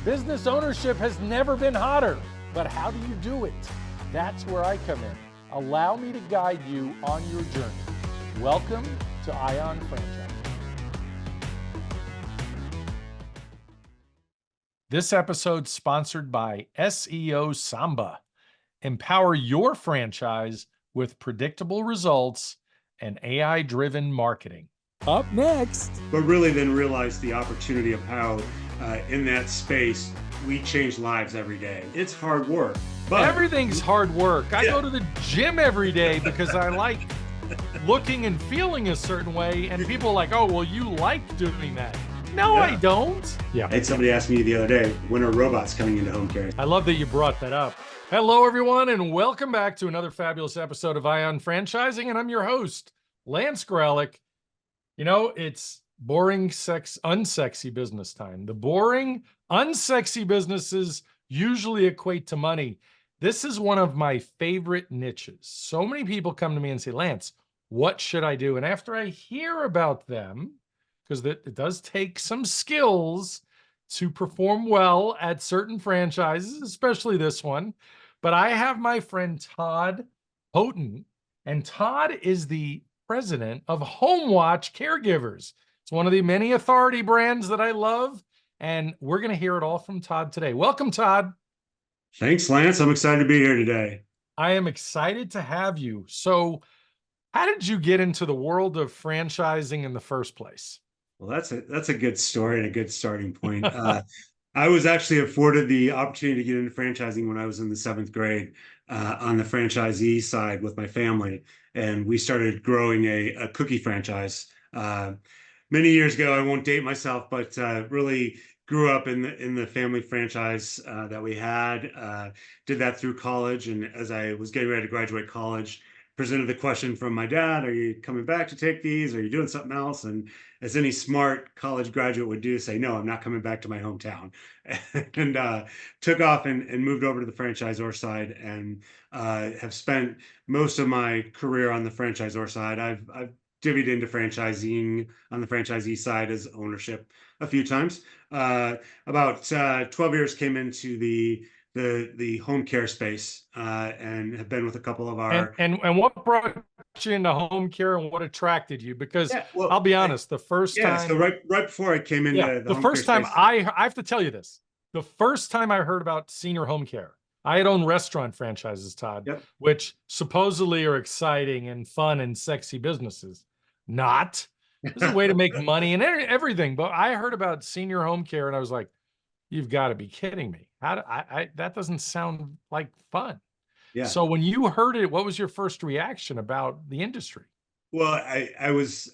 Business ownership has never been hotter, but how do you do it? That's where I come in. Allow me to guide you on your journey. Welcome to Ion Franchise. This episode sponsored by SEO Samba. Empower your franchise with predictable results and AI-driven marketing. Up next. But really then realize the opportunity of how in that space, we change lives every day. It's hard work. But everything's hard work. I go to the gym every day because I like looking and feeling a certain way. And people are like, oh, well, you like doing that. No, I don't. Yeah. I had somebody ask me the other day, when are robots coming into home care? I love that you brought that up. Hello, everyone, and welcome back to another fabulous episode of Ion Franchising. And I'm your host, Lance Graulich. You know, it's boring, unsexy business time. The boring, unsexy businesses usually equate to money. This is one of my favorite niches. So many people come to me and say, Lance, what should I do? And after I hear about them, because it does take some skills to perform well at certain franchises, especially this one, but I have my friend Todd Houghton, and Todd is the President of Homewatch CareGivers. It's one of the many authority brands that I love, and we're going to hear it all from Todd today. Welcome, Todd. Thanks, Lance. I'm excited to be here today. I am excited to have you. So how did you get into the world of franchising in the first place? Well, that's a good story and a good starting point. I was actually afforded the opportunity to get into franchising when I was in the 7th grade on the franchisee side with my family. And we started growing a cookie franchise many years ago. I won't date myself, but really grew up in the family franchise that we had. Did that through college. And as I was getting ready to graduate college, presented the question from my dad, are you coming back to take these? Are you doing something else? And as any smart college graduate would do, say, no, I'm not coming back to my hometown. And took off and moved over to the franchisor side, and have spent most of my career on the franchisor side. I've divvied into franchising on the franchisee side as ownership a few times. About 12 years came into the home care space, and have been with a couple of our and what brought you into home care and what attracted you? Because I'll be honest, the first time, so right before I came into the first time I have to tell you this, the first time I heard about senior home care, I had owned restaurant franchises, Todd, which supposedly are exciting and fun and sexy businesses. Not. It's a way to make money and everything. But I heard about senior home care and I was like, you've got to be kidding me. That doesn't sound like fun. Yeah. So when you heard it, what was your first reaction about the industry? Well, I was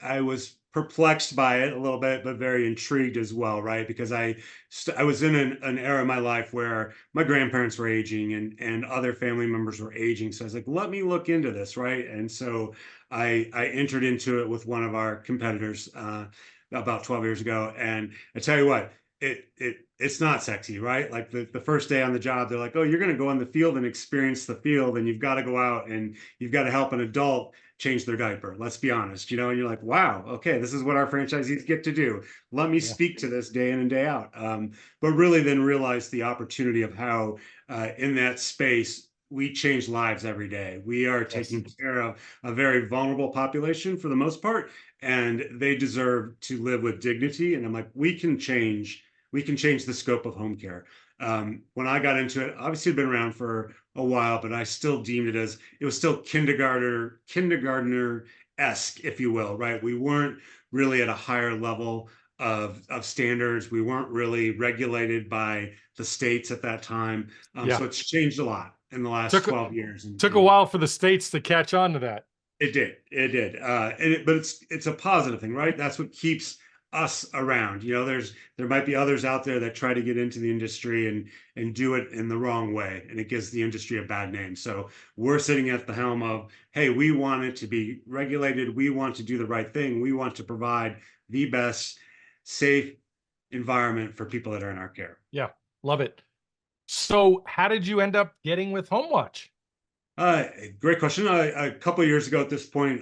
perplexed by it a little bit, but very intrigued as well, right? Because I was in an era of my life where my grandparents were aging and other family members were aging. So I was like, let me look into this, right? And so I entered into it with one of our competitors about 12 years ago. And I tell you what, it's not sexy, right? Like the first day on the job, they're like, oh, you're going to go in the field and experience the field, and you've got to go out and you've got to help an adult change their diaper. Let's be honest, and you're like, wow, okay, this is what our franchisees get to do. Let me speak to this day in and day out. But really then realize the opportunity of how in that space, we change lives every day. We are taking care of a very vulnerable population for the most part, and they deserve to live with dignity. And I'm like, we can change the scope of home care. When I got into it, obviously it'd been around for a while, but I still deemed it was still kindergartner-esque, if you will, right? We weren't really at a higher level of standards. We weren't really regulated by the states at that time. So it's changed a lot in the last 12 years. And took a while for the states to catch on to that. It did. But it's a positive thing, right? That's what keeps us around. There might be others out there that try to get into the industry and do it in the wrong way, and it gives the industry a bad name. So we're sitting at the helm of, hey, we want it to be regulated. We want to do the right thing. We want to provide the best safe environment for people that are in our care. Yeah, love it. So how did you end up getting with Homewatch? Great question. A couple of years ago at this point,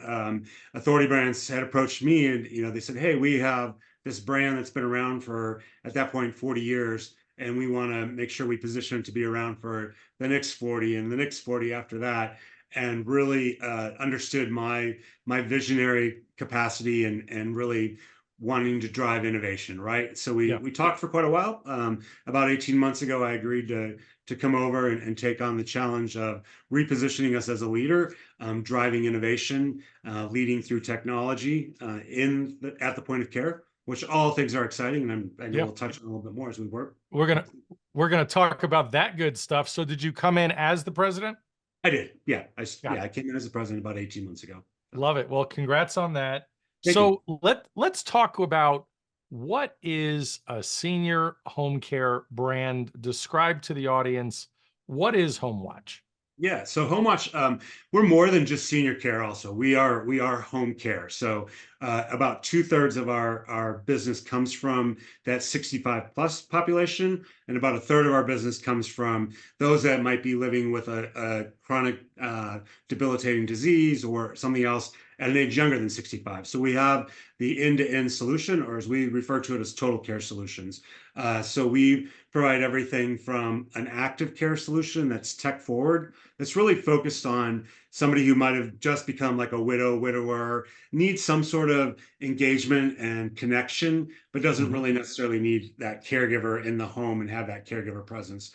Authority Brands had approached me, and they said, hey, we have this brand that's been around for, at that point, 40 years, and we want to make sure we position it to be around for the next 40 and the next 40 after that, and really understood my visionary capacity and really wanting to drive innovation, right? So Yeah. we talked for quite a while. About 18 months ago, I agreed to come over and take on the challenge of repositioning us as a leader, driving innovation, leading through technology at the point of care, which all things are exciting, and I know Yeah. we'll touch on a little bit more as we work. We're gonna we're gonna talk about that good stuff. So did you come in as the president? I did, yeah. Got I came in as the president about 18 months ago. it. Love it. Well, congrats on that. Thank you. So let's talk about what is a senior home care brand. Describe to the audience what is HomeWatch. Yeah, so HomeWatch, we're more than just senior care. Also, we are home care. So about 2/3 of our business comes from that 65 plus population, and about a third of our business comes from those that might be living with a chronic debilitating disease or something else at an age younger than 65. So we have the end-to-end solution, or as we refer to it as total care solutions. So we provide everything from an active care solution that's tech forward, that's really focused on somebody who might have just become like a widower, needs some sort of engagement and connection, but doesn't Mhm. really necessarily need that caregiver in the home and have that caregiver presence,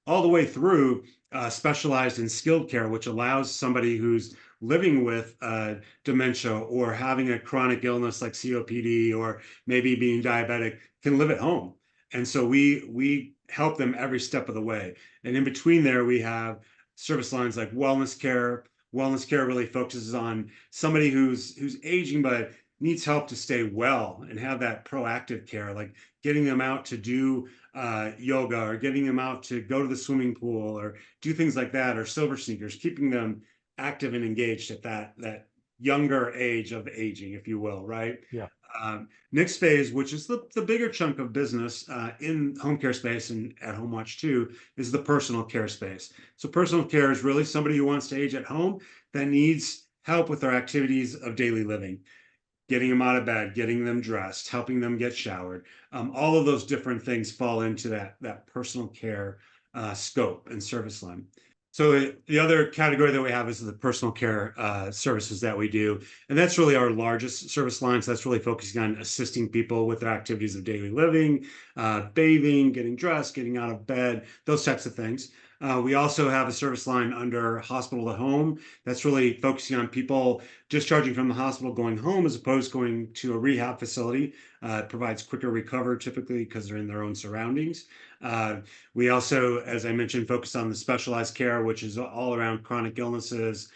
all the way through specialized in skilled care, which allows somebody who's living with dementia or having a chronic illness like COPD or maybe being diabetic can live at home. And so we help them every step of the way. And in between there, we have service lines like wellness care. Wellness care really focuses on somebody who's aging but needs help to stay well and have that proactive care, like getting them out to do yoga, or getting them out to go to the swimming pool or do things like that, or silver sneakers, keeping them active and engaged at that younger age of aging, if you will, right? Yeah. Next phase, which is the bigger chunk of business in home care space and at HomeWatch too, is the personal care space. So personal care is really somebody who wants to age at home that needs help with their activities of daily living, getting them out of bed, getting them dressed, helping them get showered. All of those different things fall into that personal care scope and service line. So the other category that we have is the personal care services that we do, and that's really our largest service line. So that's really focusing on assisting people with their activities of daily living, bathing, getting dressed, getting out of bed, those types of things. We also have a service line under hospital to home that's really focusing on people discharging from the hospital going home as opposed to going to a rehab facility. It provides quicker recovery typically because they're in their own surroundings. Uh, we also, as I mentioned, focus on the specialized care, which is all around chronic illnesses,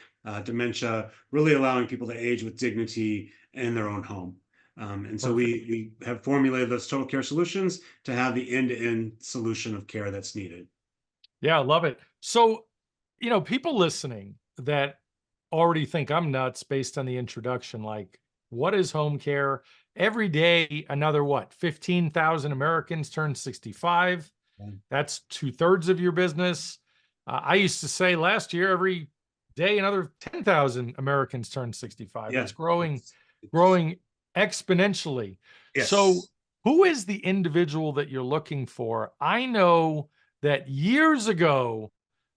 dementia, really allowing people to age with dignity in their own home. And so Perfect. we have formulated those total care solutions to have the end-to-end solution of care that's needed. Yeah, I love it. So, people listening that already think I'm nuts based on the introduction, like, what is home care? Every day, another what? 15,000 Americans turn 65. Yeah. That's 2/3 of your business. I used to say last year, every day, another 10,000 Americans turn 65. Yeah, It's growing, it's growing exponentially. So, yes, who is the individual that you're looking for? I know that years ago,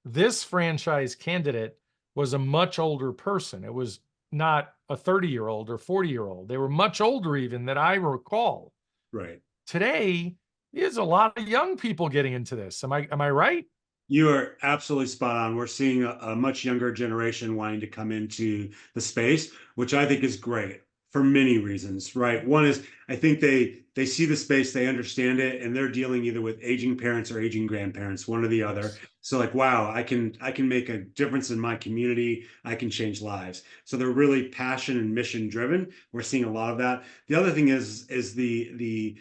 this franchise candidate was a much older person. It was not a 30-year-old or 40-year-old. They were much older even that I recall. right. Today, there's a lot of young people getting into this. Am I right? You are absolutely spot on. We're seeing a much younger generation wanting to come into the space, which I think is great for many reasons, right? One is I think they see the space, they understand it, and they're dealing either with aging parents or aging grandparents, one or the other. Yes. So like, wow, I can make a difference in my community. I can change lives. So they're really passion and mission driven. We're seeing a lot of that. The other thing is the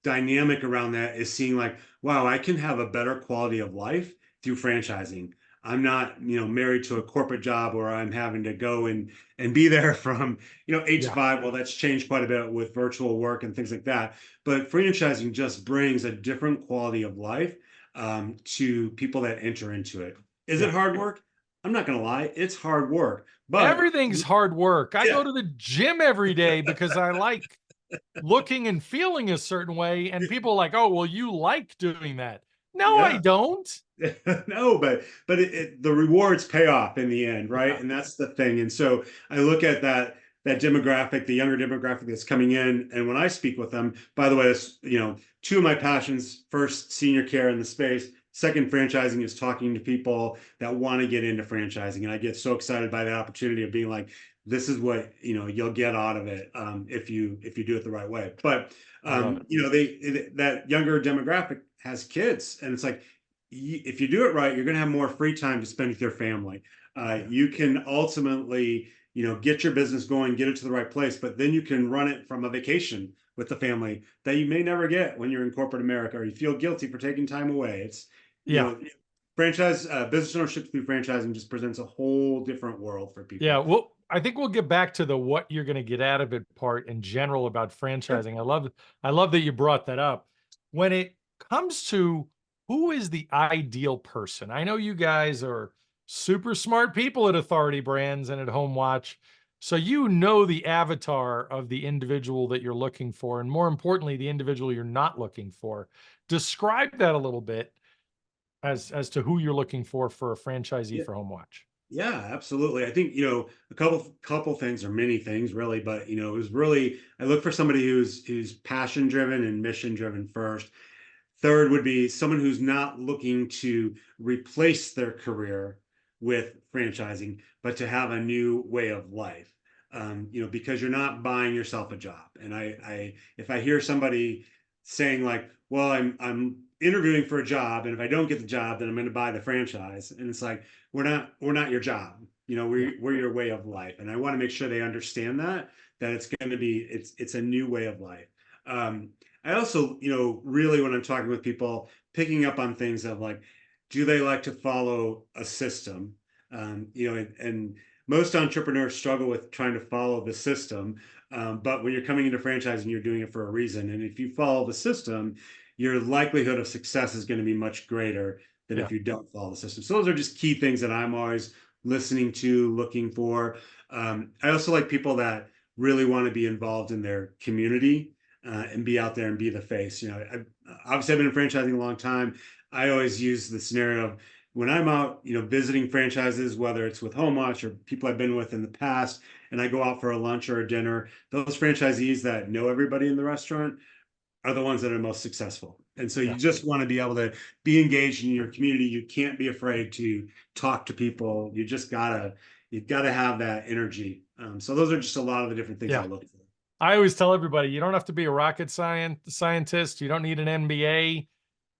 dynamic around that is seeing like, wow, I can have a better quality of life through franchising. I'm not, married to a corporate job where I'm having to go and be there from, 8 to 5. Well, that's changed quite a bit with virtual work and things like that. But franchising just brings a different quality of life to people that enter into it. Is it Yeah. hard work? I'm not going to lie, it's hard work. But Everything's hard work. I yeah, go to the gym every day because I like looking and feeling a certain way, and people are like, oh, well, you like doing that. No, I Yeah. don't. No, but the rewards pay off in the end, right? Yeah, And that's the thing. And so I look at that demographic, the younger demographic that's coming in, and when I speak with them, by the way, that's two of my passions. First, senior care in the space. Second, franchising is talking to people that want to get into franchising, and I get so excited by the opportunity of being like, this is what you'll get out of it if you do it the right way. But I love it. that younger demographic has kids, and it's like if you do it right, you're going to have more free time to spend with your family. Yeah. You can ultimately, get your business going, get it to the right place, but then you can run it from a vacation with the family that you may never get when you're in corporate America, or you feel guilty for taking time away. It's, you Yeah. know, franchise business ownership through franchising just presents a whole different world for Yeah. people. Well, I think we'll get back to the what you're going to get out of it part in general about Sure. franchising. I love that you brought that up. When it comes to who is the ideal person, I know you guys are super smart people at Authority Brands and at HomeWatch. So you know the avatar of the individual that you're looking for, and more importantly, the individual you're not looking for. Describe that a little bit as to who you're looking for a franchisee Yeah. for HomeWatch. Yeah, absolutely. I think, a couple things or many things really, but it was really I look for somebody who's passion driven and mission driven first. Third would be someone who's not looking to replace their career with franchising, but to have a new way of life. Because you're not buying yourself a job. And if I hear somebody saying like, "Well, I'm interviewing for a job, and if I don't get the job, then I'm going to buy the franchise," and it's like, we're not your job. Yeah. We're your way of life, and I want to make sure they understand that it's going to be it's a new way of life. Um, I also, really when I'm talking with people, picking up on things of like, do they like to follow a system? And most entrepreneurs struggle with trying to follow the system. But when you're coming into franchising, you're doing it for a reason. And if you follow the system, your likelihood of success is going to be much greater than Yeah. if you don't follow the system. So those are just key things that I'm always listening to, looking for. I also like people that really want to be involved in their community and be out there and be the face. Obviously I've been in franchising a long time. I always use the scenario of when I'm out, visiting franchises, whether it's with HomeWatch or people I've been with in the past, and I go out for a lunch or a dinner, those franchisees that know everybody in the restaurant are the ones that are most successful. And so Yeah. you just want to be able to be engaged in your community. You can't be afraid to talk to people. You've got to have that energy. So those are just a lot of the different things I Yeah. look for. I always tell everybody you don't have to be a rocket scientist. You don't need an MBA.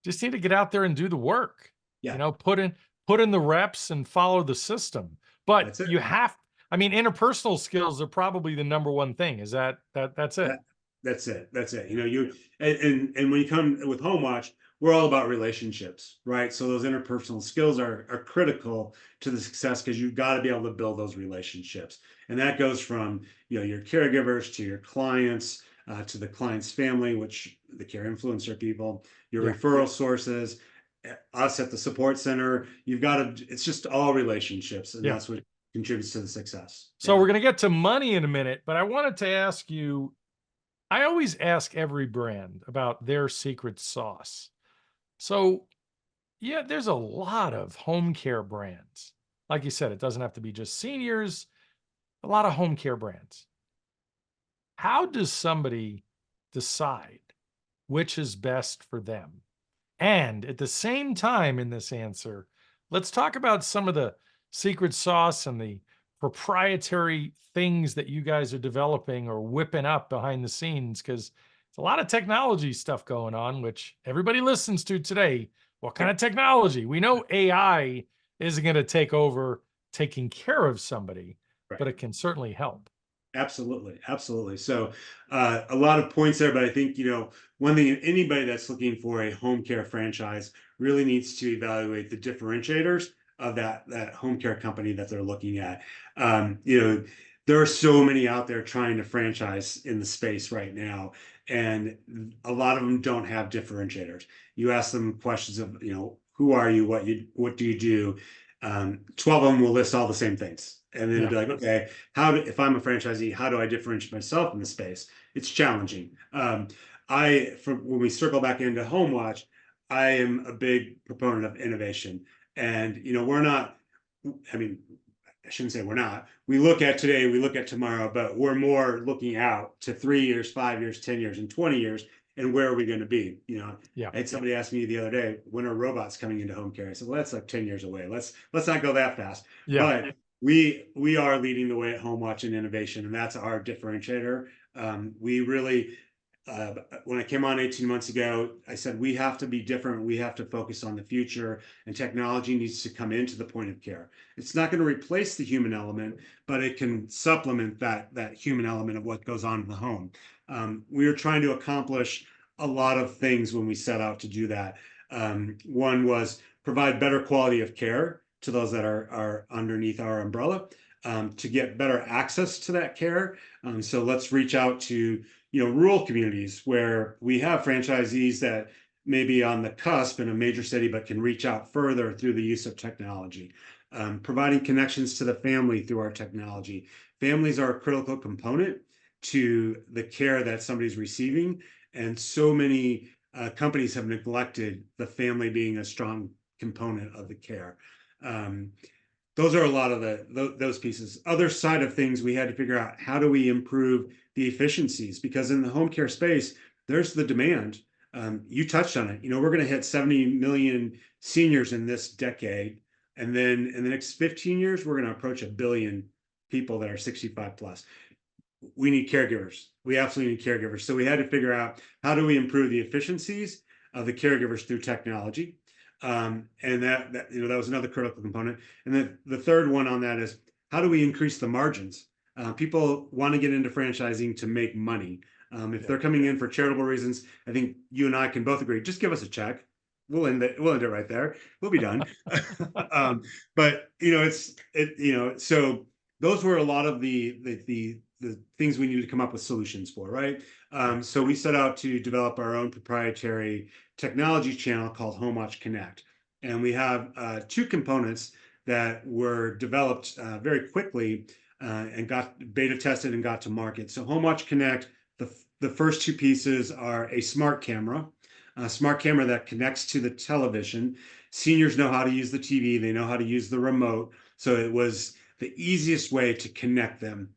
Just need to get out there and do the work. Yeah, Put in the reps and follow the system. But that's it. you have, I mean, interpersonal skills are probably the number one thing. Is that's it? That that's it. That's it. And when you come with HomeWatch, we're all about relationships, right? So those interpersonal skills are critical to the success because you've got to be able to build those relationships. And that goes from your caregivers to your clients, to the client's family, which the care influencer people, your Yeah. referral sources, us at the support center. You've got to, it's just all relationships, and Yeah. that's what contributes to the success. So Yeah. we're going to get to money in a minute, but I wanted to ask you, I always ask every brand about their secret sauce. So, yeah, there's a lot of home care brands. Like you said, it doesn't have to be just seniors, a lot of home care brands. How does somebody decide which is best for them? And at the same time, in this answer, let's talk about some of the secret sauce and the proprietary things that you guys are developing or whipping up behind the scenes, because it's a lot of technology stuff going on, which everybody listens to today. What kind Right. of technology? We know AI isn't going to take over taking care of somebody, Right. but it can certainly help. Absolutely, absolutely. So, a lot of points there, but I think one thing anybody that's looking for a home care franchise really needs to evaluate the differentiators of that home care company that they're looking at. There are so many out there trying to franchise in the space right now, and a lot of them don't have differentiators. You ask them questions of who are you, what do you do? 12 of them will list all the same things. And then it'd be like, okay, if I'm a franchisee, how do I differentiate myself in the space? It's challenging. When we circle back into Homewatch, I am a big proponent of innovation. And, we're not, I mean, I shouldn't say we're not. We look at today, we look at tomorrow, but we're more looking out to 3 years, 5 years, 10 years, and 20 years. And where are we going to be? Yeah. I had somebody ask me the other day, when are robots coming into home care? I said, well, that's like 10 years away. Let's not go that fast. Yeah. But we are leading the way at Homewatch in innovation, and that's our differentiator. We really, when I came on 18 months ago, I said we have to be different. We have to focus on the future, and technology needs to come into the point of care. It's not going to replace the human element, but it can supplement that human element of what goes on in the home. We were trying to accomplish a lot of things when we set out to do that. One was provide better quality of care to those that are underneath our umbrella, to get better access to that care. So let's reach out to rural communities where we have franchisees that may be on the cusp in a major city, but can reach out further through the use of technology. Providing connections to the family through our technology. Families are a critical component to the care that somebody's receiving, and so many companies have neglected the family being a strong component of the care. Those are a lot of those pieces. Other side of things, we had to figure out, how do we improve the efficiencies? Because in the home care space, there's the demand. You touched on it. We're going to hit 70 million seniors in this decade. And then in the next 15 years, we're going to approach 1 billion people that are 65 plus. We need caregivers. We absolutely need caregivers. So we had to figure out, how do we improve the efficiencies of the caregivers through technology? And that was another critical component. And then the third one on that is, how do we increase the margins? People want to get into franchising to make money. If they're coming in for charitable reasons, I think you and I can both agree, just give us a check. We'll end it right there. We'll be done. But so those were a lot of the things we needed to come up with solutions for, right? So we set out to develop our own proprietary technology channel called Homewatch Connect. And we have 2 components that were developed very quickly and got beta tested and got to market. So Homewatch Connect, the first 2 pieces are a smart camera that connects to the television. Seniors know how to use the TV. They know how to use the remote. So it was the easiest way to connect them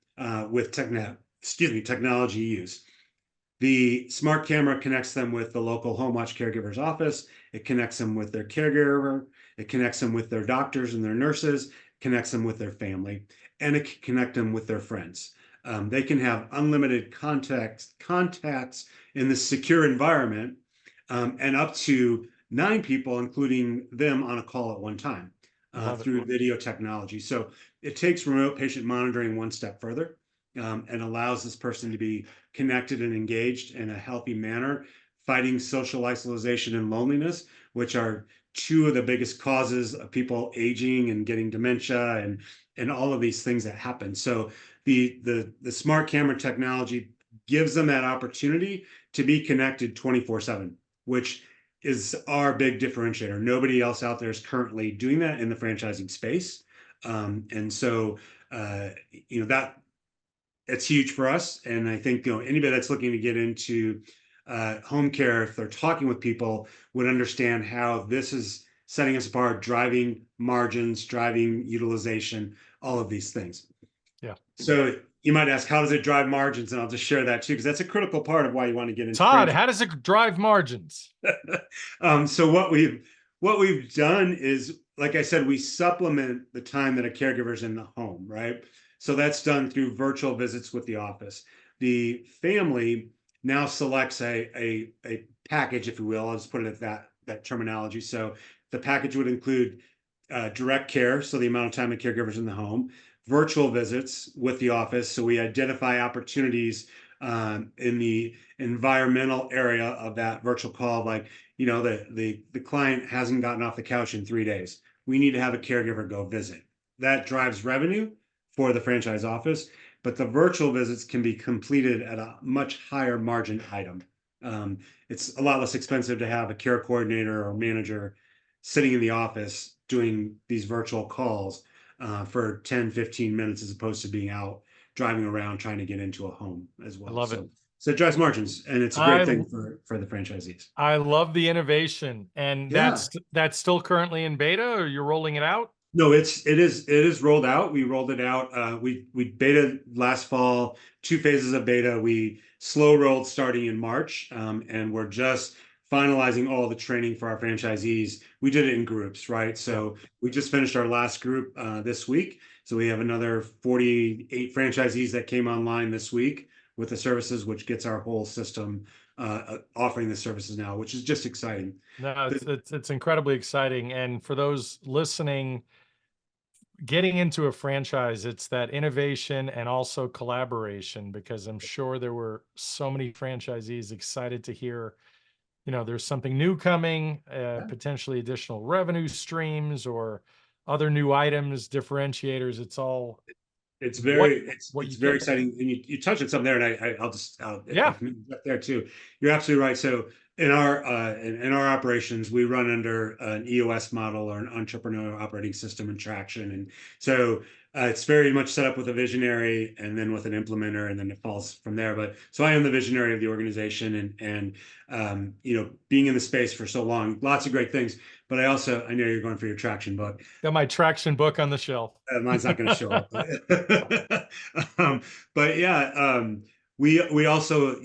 with technology use. The smart camera connects them with the local Homewatch CareGivers office. It connects them with their caregiver. It connects them with their doctors and their nurses. Connects them with their family, and it can connect them with their friends. They can have unlimited contacts in this secure environment, and up to 9 people, including them, on a call at one time through video technology. So it takes remote patient monitoring one step further, and allows this person to be connected and engaged in a healthy manner, fighting social isolation and loneliness, which are 2 of the biggest causes of people aging and getting dementia and all of these things that happen. So the smart camera technology gives them that opportunity to be connected 24/7, which is our big differentiator. Nobody else out there is currently doing that in the franchising space. And so that it's huge for us. And I think anybody that's looking to get into home care, if they're talking with people, would understand how this is setting us apart, driving margins, driving utilization, all of these things. Yeah. So you might ask, how does it drive margins? And I'll just share that too, because that's a critical part of why you want to get into Todd, how does it drive margins? So what we've done is, like I said, we supplement the time that a caregiver is in the home, right? So that's done through virtual visits with the office. The family now selects a package, if you will. I'll just put it at that terminology. So the package would include direct care, so the amount of time a caregiver's in the home, virtual visits with the office, so we identify opportunities in the environmental area of that virtual call, like the client hasn't gotten off the couch in 3 days. We need to have a caregiver go visit. That drives revenue for the franchise office, but the virtual visits can be completed at a much higher margin item. It's a lot less expensive to have a care coordinator or manager sitting in the office doing these virtual calls. for 10, 15 minutes as opposed to being out driving around trying to get into a home as I well. love it. So it drives margins, and it's a great I thing for the franchisees. I love the innovation, and Yeah. that's still currently in beta, or you're rolling it out? No, it is rolled out. We rolled it out. We beta last fall, two phases of beta. We slow rolled starting in March, and we're just finalizing all the training for our franchisees. We did it in groups, right? Yeah. So we just finished our last group this week. So we have another 48 franchisees that came online this week with the services, which gets our whole system offering the services now, which is just exciting. No, it's incredibly exciting. And for those listening, getting into a franchise, it's that innovation and also collaboration, because I'm sure there were so many franchisees excited to hear, there's something new coming, Yeah. potentially additional revenue streams or other new items, differentiators. It's all It's what very it's what it's you very can. exciting, and you touched on something there, and I'll if I Yeah. can get there too. You're absolutely right. So in our operations, we run under an EOS model, or an entrepreneurial operating system and traction, and so it's very much set up with a visionary and then with an implementer, and then it falls from there. But so I am the visionary of the organization, and being in the space for so long, lots of great things. But I know you're going for your traction book. Got my traction book on the shelf. Mine's not going to show up. um, but yeah, we also,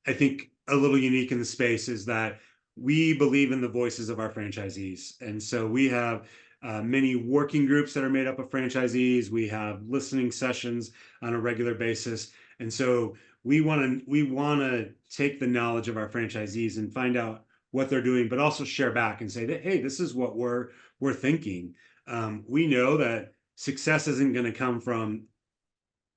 I think a little unique in the space is that we believe in the voices of our franchisees, and so we have many working groups that are made up of franchisees. We have listening sessions on a regular basis, and so we want to take the knowledge of our franchisees and find out what they're doing, but also share back and say that, hey, this is what we're thinking. We know that success isn't going to come from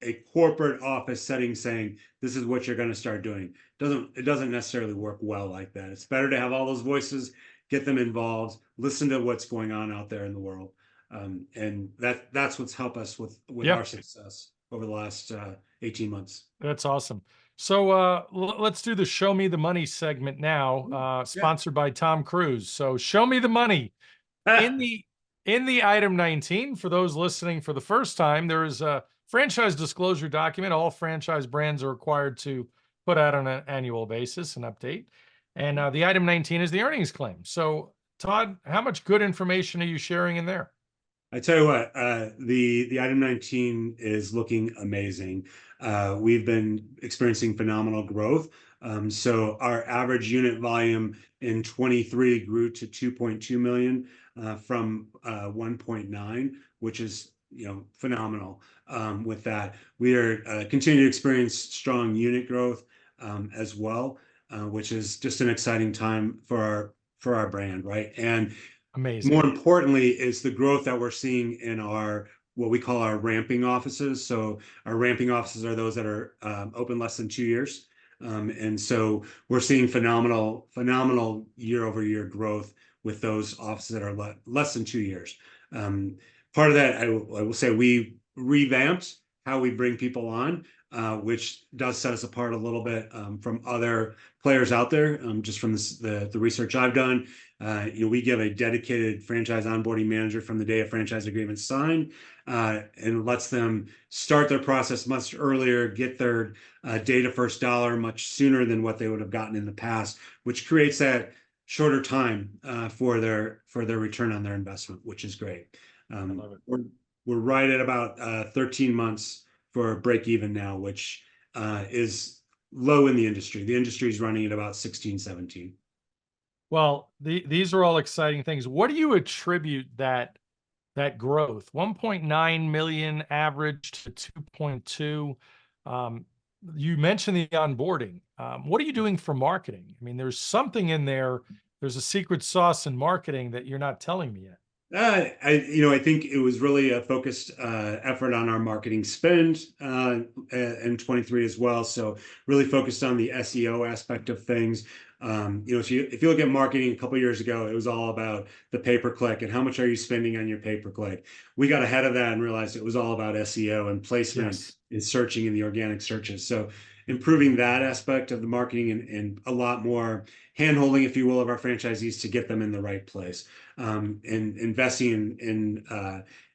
a corporate office setting saying this is what you're going to start doing. It doesn't necessarily work well like that. It's better to have all those voices, get them involved, listen to what's going on out there in the world, and that's what's helped us with Yeah, our success over the last 18 months. that's awesome. So let's do the show me the money segment now, Yeah. sponsored by Tom Cruise. So show me the money. In the in the item 19, for those listening for the first time, there is a franchise disclosure document. All franchise brands are required to put out on an annual basis, an update. And the item 19 is the earnings claim. So, Todd, how much good information are you sharing in there? I tell you what, the item 19 is looking amazing. We've been experiencing phenomenal growth. So our average unit volume in 23 grew to 2.2 million from 1.9, which is phenomenal. With that, we are continuing to experience strong unit growth as well, which is just an exciting time for our brand, right? And Amazing. more importantly is the growth that we're seeing in our what we call our ramping offices. So our ramping offices are those that are open less than 2 years. And so we're seeing phenomenal year over year growth with those offices that are less than 2 years. Part of that, I will say, we revamped how we bring people on, which does set us apart a little bit from other players out there. Just from the research I've done, we give a dedicated franchise onboarding manager from the day a franchise agreement is signed, and lets them start their process much earlier, get their data first dollar much sooner than what they would have gotten in the past, which creates that shorter time for their return on their investment, which is great. I love it. We're right at about 13 months for break even now, which is low in the industry. The industry is running at about 16, 17. Well, these are all exciting things. What do you attribute that growth? 1.9 million average to 2.2. You mentioned the onboarding. What are you doing for marketing? I mean, there's something in there. There's a secret sauce in marketing that you're not telling me yet. I think it was really a focused effort on our marketing spend in 23 as well. So really focused on the SEO aspect of things. If you look at marketing a couple of years ago, it was all about the pay-per-click and how much are you spending on your pay-per-click. We got ahead of that and realized it was all about SEO and placement Yes. and searching in the organic searches. So improving that aspect of the marketing and a lot more handholding, if you will, of our franchisees to get them in the right place, and investing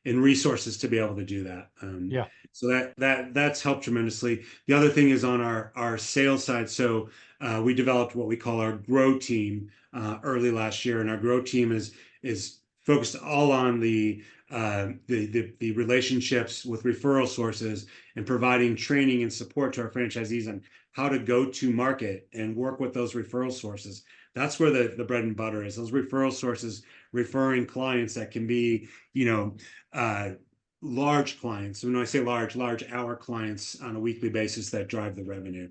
in resources to be able to do that. Yeah. So that's helped tremendously. The other thing is on our sales side. So we developed what we call our grow team early last year, and our grow team is focused all on the relationships with referral sources and providing training and support to our franchisees on how to go to market and work with those referral sources. That's where the bread and butter is. Those referral sources referring clients that can be, large clients. When I say large hour clients on a weekly basis that drive the revenue.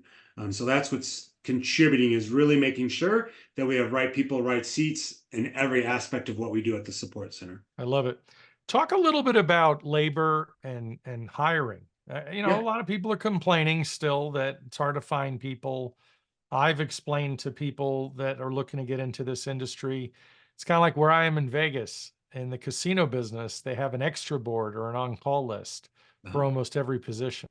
So that's what's contributing, is really making sure that we have right people, right seats in every aspect of what we do at the support center. I love it. Talk a little bit about labor and hiring. A Yeah. lot of people are complaining still that it's hard to find people. I've explained to people that are looking to get into this industry, it's kind of like where I am in Vegas. In the casino business, they have an extra board or an on-call list for Uh-huh. almost every position.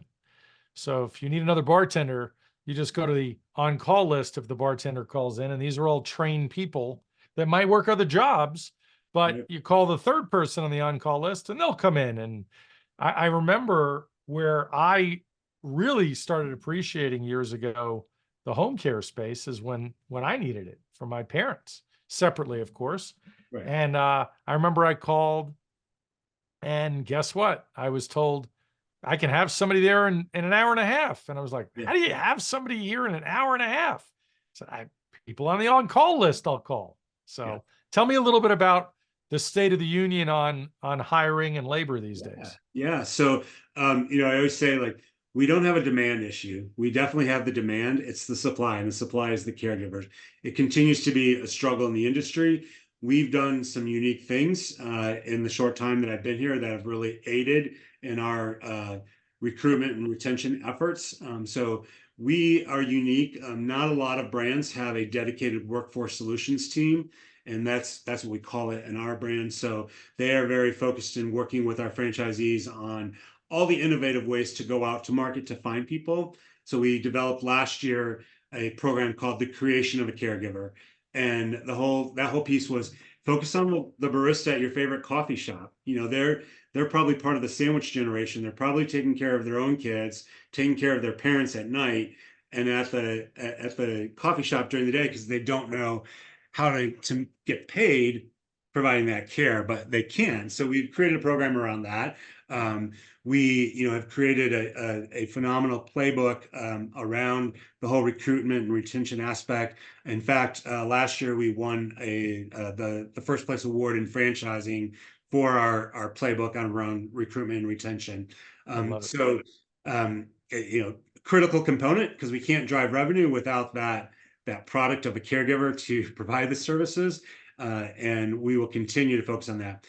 So if you need another bartender, you just go to the on-call list if the bartender calls in, and these are all trained people that might work other jobs, but Right. you call the third person on the on-call list and they'll come in. And I remember where I really started appreciating years ago the home care space is when I needed it for my parents, separately, of course. Right. And I remember I called, and guess what? I was told I can have somebody there in an hour and a half. And I was like, Yeah. how do you have somebody here in an hour and a half? So people on the on-call list I'll call. Yeah. So tell me a little bit about the state of the union on hiring and labor these Yeah. days. Yeah. So, I always say, like, we don't have a demand issue. We definitely have the demand. It's the supply, and the supply is the caregivers. It continues to be a struggle in the industry. We've done some unique things in the short time that I've been here that have really aided in our recruitment and retention efforts. So we are unique. Not a lot of brands have a dedicated workforce solutions team, and that's what we call it in our brand. So they are very focused in working with our franchisees on all the innovative ways to go out to market to find people. So we developed last year a program called the Creation of a Caregiver. And that whole piece was focus on the barista at your favorite coffee shop. They're probably part of the sandwich generation. They're probably taking care of their own kids, taking care of their parents at night, and at the coffee shop during the day, because they don't know how to get paid providing that care, but they can. So we've created a program around that. We, have created a phenomenal playbook around the whole recruitment and retention aspect. In fact, last year we won the first place award in franchising for our playbook on around recruitment and retention. I love it. So, critical component, because we can't drive revenue without that product of a caregiver to provide the services, and we will continue to focus on that.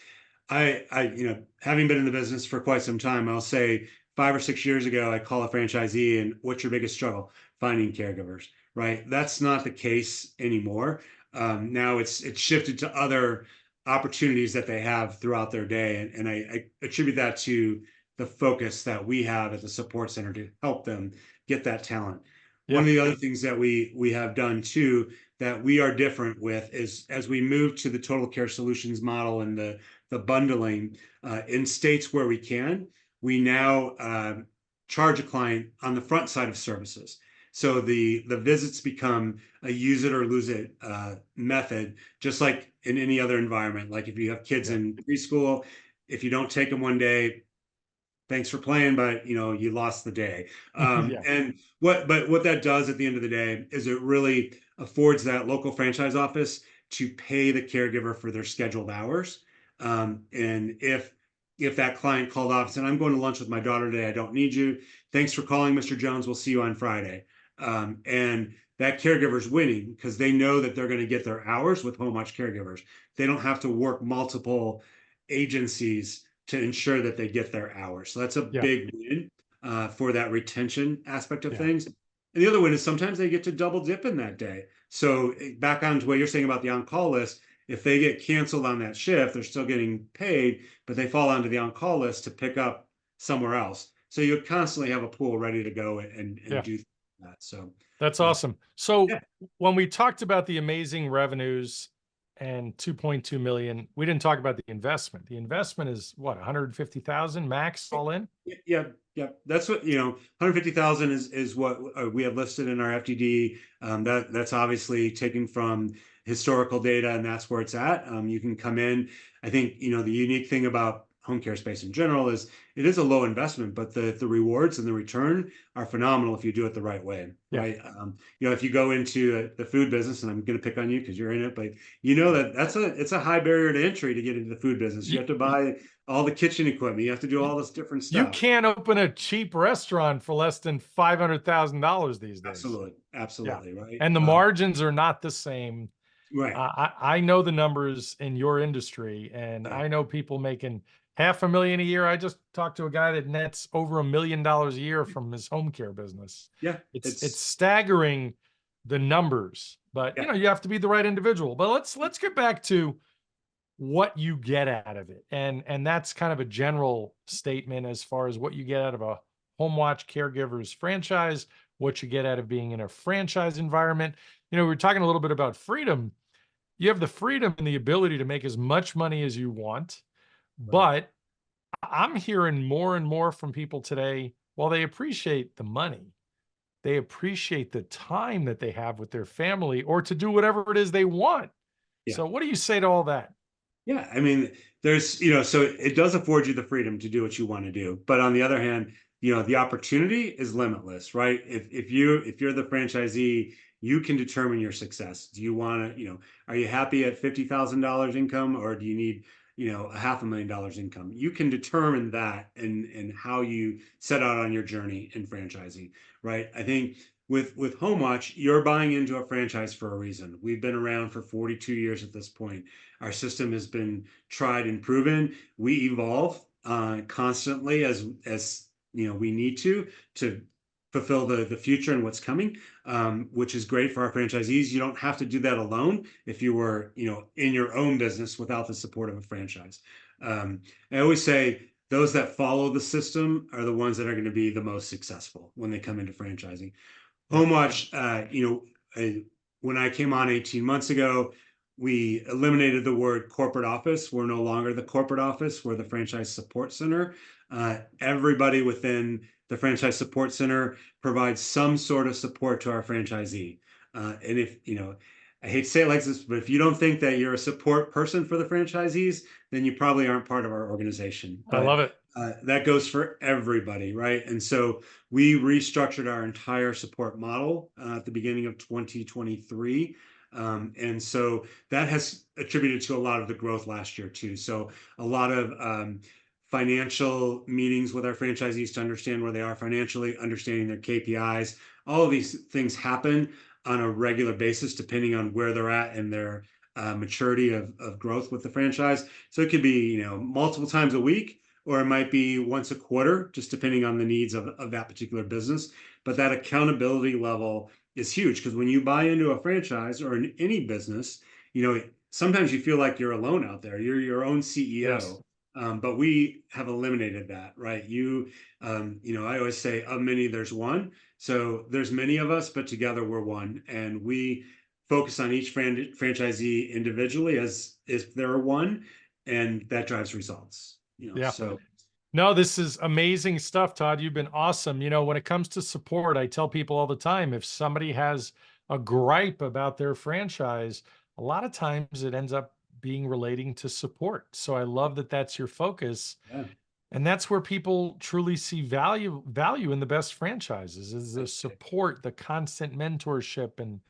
Having been in the business for quite some time, I'll say 5 or 6 years ago, I call a franchisee and, what's your biggest struggle? Finding caregivers, right? That's not the case anymore. Now it's shifted to other opportunities that they have throughout their day, and I attribute that to the focus that we have at the support center to help them get that talent. One Yeah. of the other things that we have done too, that we are different with, is as we move to the total care solutions model and the bundling in states where we can, we now charge a client on the front side of services. So the visits become a use it or lose it method, just like in any other environment. Like if you have kids Yeah. in preschool, if you don't take them one day, thanks for playing, but you lost the day. Yeah. And what that does at the end of the day is it really affords that local franchise office to pay the caregiver for their scheduled hours. And if that client called off and said, I'm going to lunch with my daughter today, I don't need you. Thanks for calling, Mr. Jones. We'll see you on Friday. And that caregiver's winning because they know that they're going to get their hours with Homewatch caregivers. They don't have to work multiple agencies to ensure that they get their hours. So that's a Yeah. big win for that retention aspect of Yeah. things. And the other win is sometimes they get to double dip in that day. So back on to what you're saying about the on-call list, if they get canceled on that shift, they're still getting paid, but they fall onto the on-call list to pick up somewhere else. So you constantly have a pool ready to go and Yeah. do. that. So, That's uh, awesome. So yeah, when we talked about the amazing revenues and 2.2 million, we didn't talk about the investment. The investment is what, 150,000 max all in? yeah, yeah. That's what, 150,000 is what we have listed in our FTD. That's obviously taken from historical data, and that's where it's at. You can come in. I think, the unique thing about home care space in general is it is a low investment, but the rewards and the return are phenomenal if you do it the right way, Yeah. right? If you go into the food business, and I'm going to pick on you because you're in it, but you know that it's a high barrier to entry to get into the food business. You You, have to buy all the kitchen equipment. You have to do all this different you stuff. can't open a cheap restaurant for less than $500,000 these days. Absolutely, Yeah. absolutely, right. And the margins are not the same. Right. I know the numbers in your industry, and Yeah, I know people making 500,000 a year. I just talked to a guy that nets over $1 million a year from his home care business. yeah. It's staggering, the numbers, but Yeah, you have to be the right individual. But let's get back to what you get out of it, and that's kind of a general statement as far as what you get out of a Homewatch Caregivers franchise, what you get out of being in a franchise environment. We're talking a little bit about freedom. You have the freedom and the ability to make as much money as you want, right. but I'm hearing more and more from people today, while they appreciate the money, they appreciate the time that they have with their family or to do whatever it is they want. Yeah. So what do you say to all that? Yeah, I mean, so it does afford you the freedom to do what you want to do. But on the other hand, the opportunity is limitless, right? If you're the franchisee, you can determine your success. Do you want to, are you happy at $50,000 income, or do you need, a $500,000 income? You can determine that and how you set out on your journey in franchising, right? I think with HomeWatch, you're buying into a franchise for a reason. We've been around for 42 years at this point. Our system has been tried and proven. We evolve constantly as we need to fulfill the future and what's coming, which is great for our franchisees. You don't have to do that alone if you were in your own business without the support of a franchise. I always say those that follow the system are the ones that are going to be the most successful when they come into franchising. Yeah. HomeWatch, when I came on 18 months ago, we eliminated the word corporate office. We're no longer the corporate office. We're the franchise support center. Everybody within the franchise support center provides some sort of support to our franchisee. And if, I hate to say it like this, but if you don't think that you're a support person for the franchisees, then you probably aren't part of our organization. I But love it. that goes for everybody, right? And so we restructured our entire support model at the beginning of 2023. And so that has attributed to a lot of the growth last year, too. So a lot of financial meetings with our franchisees to understand where they are financially, understanding their KPIs. All of these things happen on a regular basis, depending on where they're at and their maturity of growth with the franchise. So it could be, multiple times a week, or it might be once a quarter, just depending on the needs of that particular business. But that accountability level is huge, because when you buy into a franchise or in any business, sometimes you feel like you're alone out there. You're your own Yes. CEO. But we have eliminated that, right? I always say, of many, there's one. So there's many of us, but together we're one. And we focus on each franchisee individually as if they're one, and that drives results. Yeah. So No, this is amazing stuff, Todd. You've been awesome. When it comes to support, I tell people all the time, if somebody has a gripe about their franchise, a lot of times it ends up being relating to support. So I love that that's your focus. yeah, And that's where people truly see value in the best franchises, is the right. support, the constant mentorship and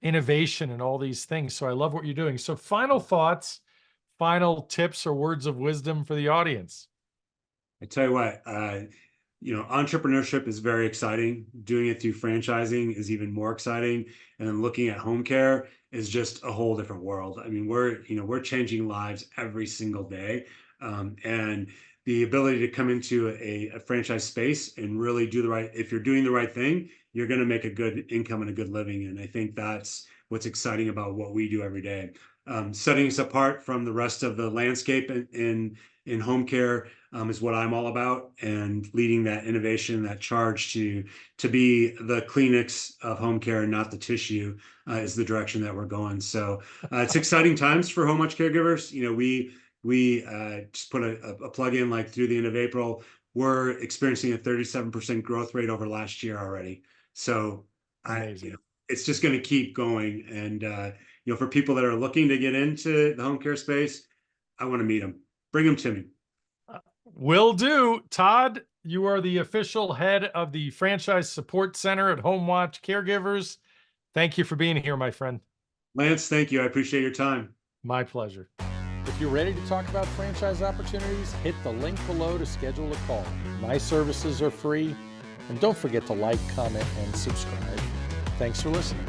innovation and all these things. So I love what you're doing. So final thoughts, final tips or words of wisdom for the audience. I tell you what, entrepreneurship is very exciting. Doing it through franchising is even more exciting. And then looking at home care is just a whole different world. I mean, we're changing lives every single day. And the ability to come into a franchise space and really if you're doing the right thing, you're going to make a good income and a good living. And I think that's what's exciting about what we do every day. Setting us apart from the rest of the landscape in home care. is what I'm all about, and leading that innovation, that charge to be the Kleenex of home care and not the tissue is the direction that we're going. So it's exciting times for Homewatch CareGivers. We just put a plug in like through the end of April. We're experiencing a 37% growth rate over last year already. So Amazing. it's just going to keep going. And for people that are looking to get into the home care space, I want to meet them. Bring them to me. Will do. Todd, you are the official head of the Franchise Support Center at Homewatch CareGivers. Thank you for being here, my friend. Lance, thank you. I appreciate your time. My pleasure. If you're ready to talk about franchise opportunities, hit the link below to schedule a call. My services are free. And don't forget to like, comment, and subscribe. Thanks for listening.